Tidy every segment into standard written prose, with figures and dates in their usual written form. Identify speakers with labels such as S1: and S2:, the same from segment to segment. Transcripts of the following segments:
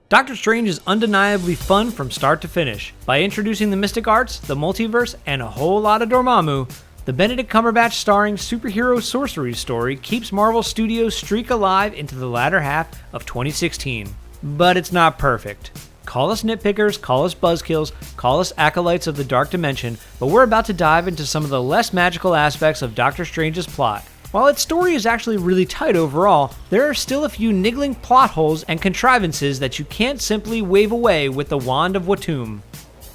S1: Doctor Strange is undeniably fun from start to finish. By introducing the mystic arts, the multiverse, and a whole lot of Dormammu, the Benedict Cumberbatch starring superhero sorcery story keeps Marvel Studios' streak alive into the latter half of 2016. But it's not perfect. Call us nitpickers, call us buzzkills, call us acolytes of the dark dimension, but we're about to dive into some of the less magical aspects of Doctor Strange's plot. While its story is actually really tight overall, there are still a few niggling plot holes and contrivances that you can't simply wave away with the wand of Watum.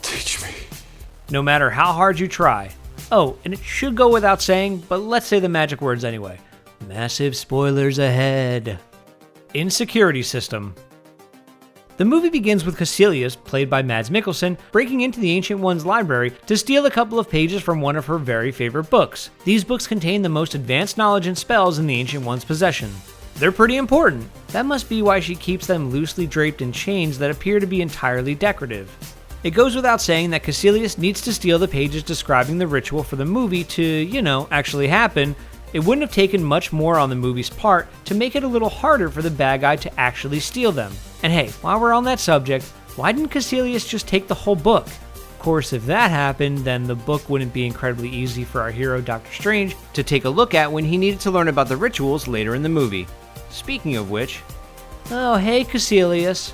S2: Teach me.
S1: No matter how hard you try. Oh, and it should go without saying, but let's say the magic words anyway. Massive spoilers ahead. Insecurity system. The movie begins with Kaecilius, played by Mads Mikkelsen, breaking into the Ancient One's library to steal a couple of pages from one of her very favorite books. These books contain the most advanced knowledge and spells in the Ancient One's possession. They're pretty important. That must be why she keeps them loosely draped in chains that appear to be entirely decorative. It goes without saying that Kaecilius needs to steal the pages describing the ritual for the movie to, actually happen. It wouldn't have taken much more on the movie's part to make it a little harder for the bad guy to actually steal them. And hey, while we're on that subject, why didn't Kaecilius just take the whole book? Of course, if that happened, then the book wouldn't be incredibly easy for our hero Doctor Strange to take a look at when he needed to learn about the rituals later in the movie. Speaking of which, oh hey Kaecilius.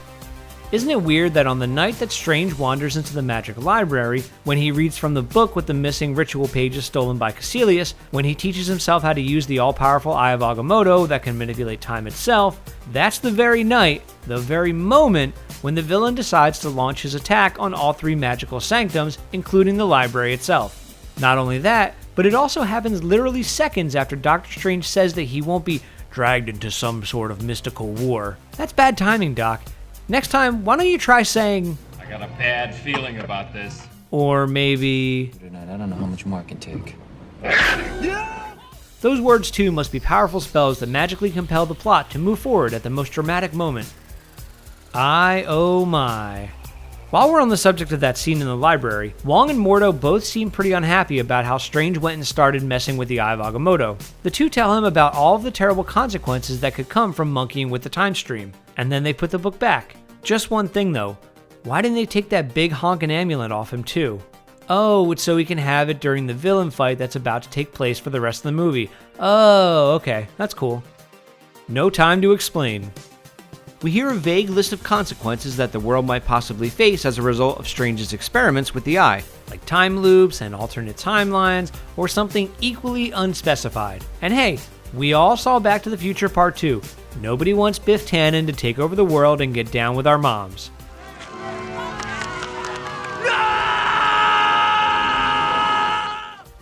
S1: Isn't it weird that on the night that Strange wanders into the magic library, when he reads from the book with the missing ritual pages stolen by Kaecilius, when he teaches himself how to use the all-powerful Eye of Agamotto that can manipulate time itself, that's the very night, the very moment, when the villain decides to launch his attack on all three magical sanctums, including the library itself. Not only that, but it also happens literally seconds after Doctor Strange says that he won't be dragged into some sort of mystical war. That's bad timing, Doc. Next time, why don't you try saying,
S3: I got a bad feeling about this.
S1: Or maybe,
S4: Tonight, I don't know how much more I can take.
S1: Those words too must be powerful spells that magically compel the plot to move forward at the most dramatic moment. Oh my. While we're on the subject of that scene in the library, Wong and Mordo both seem pretty unhappy about how Strange went and started messing with the Eye of Agamotto. The two tell him about all of the terrible consequences that could come from monkeying with the time stream, and then they put the book back. Just one thing though, why didn't they take that big honkin' amulet off him too? Oh, it's so he can have it during the villain fight that's about to take place for the rest of the movie. Oh, okay, that's cool. No time to explain. We hear a vague list of consequences that the world might possibly face as a result of Strange's experiments with the eye, like time loops and alternate timelines, or something equally unspecified. And hey, we all saw Back to the Future Part 2. Nobody wants Biff Tannen to take over the world and get down with our moms.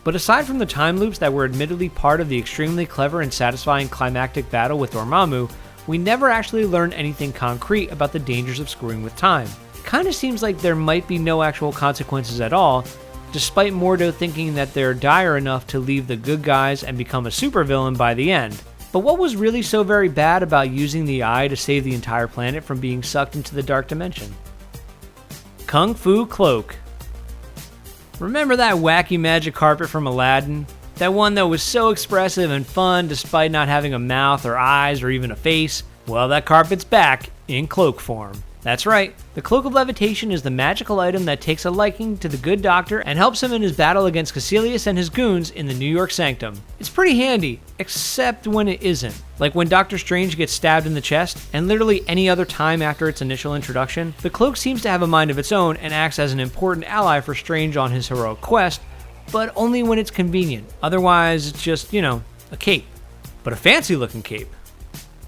S1: But aside from the time loops that were admittedly part of the extremely clever and satisfying climactic battle with Dormammu, we never actually learned anything concrete about the dangers of screwing with time. It kinda seems like there might be no actual consequences at all, despite Mordo thinking that they're dire enough to leave the good guys and become a supervillain by the end. But what was really so very bad about using the eye to save the entire planet from being sucked into the dark dimension? Kung Fu Cloak. Remember that wacky magic carpet from Aladdin? That one that was so expressive and fun despite not having a mouth or eyes or even a face? Well, that carpet's back in cloak form. That's right, the Cloak of Levitation is the magical item that takes a liking to the good doctor and helps him in his battle against Kaecilius and his goons in the New York Sanctum. It's pretty handy, except when it isn't. Like when Doctor Strange gets stabbed in the chest, and literally any other time after its initial introduction, the cloak seems to have a mind of its own and acts as an important ally for Strange on his heroic quest, but only when it's convenient. Otherwise, it's just, a cape. But a fancy looking cape.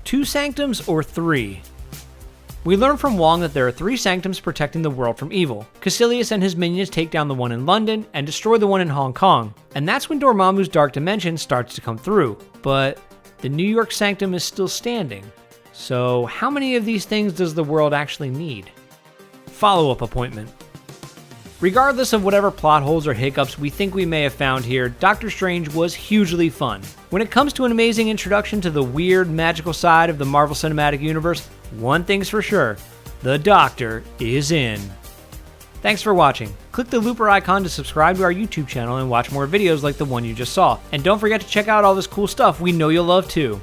S1: 2 sanctums or 3? We learn from Wong that there are 3 sanctums protecting the world from evil. Kaecilius and his minions take down the one in London and destroy the one in Hong Kong. And that's when Dormammu's dark dimension starts to come through. But the New York Sanctum is still standing. So how many of these things does the world actually need? Follow-up appointment. Regardless of whatever plot holes or hiccups we think we may have found here, Doctor Strange was hugely fun. When it comes to an amazing introduction to the weird, magical side of the Marvel Cinematic Universe, one thing's for sure, the Doctor is in. Thanks for watching. Click the looper icon to subscribe to our YouTube channel and watch more videos like the one you just saw. And don't forget to check out all this cool stuff we know you'll love too.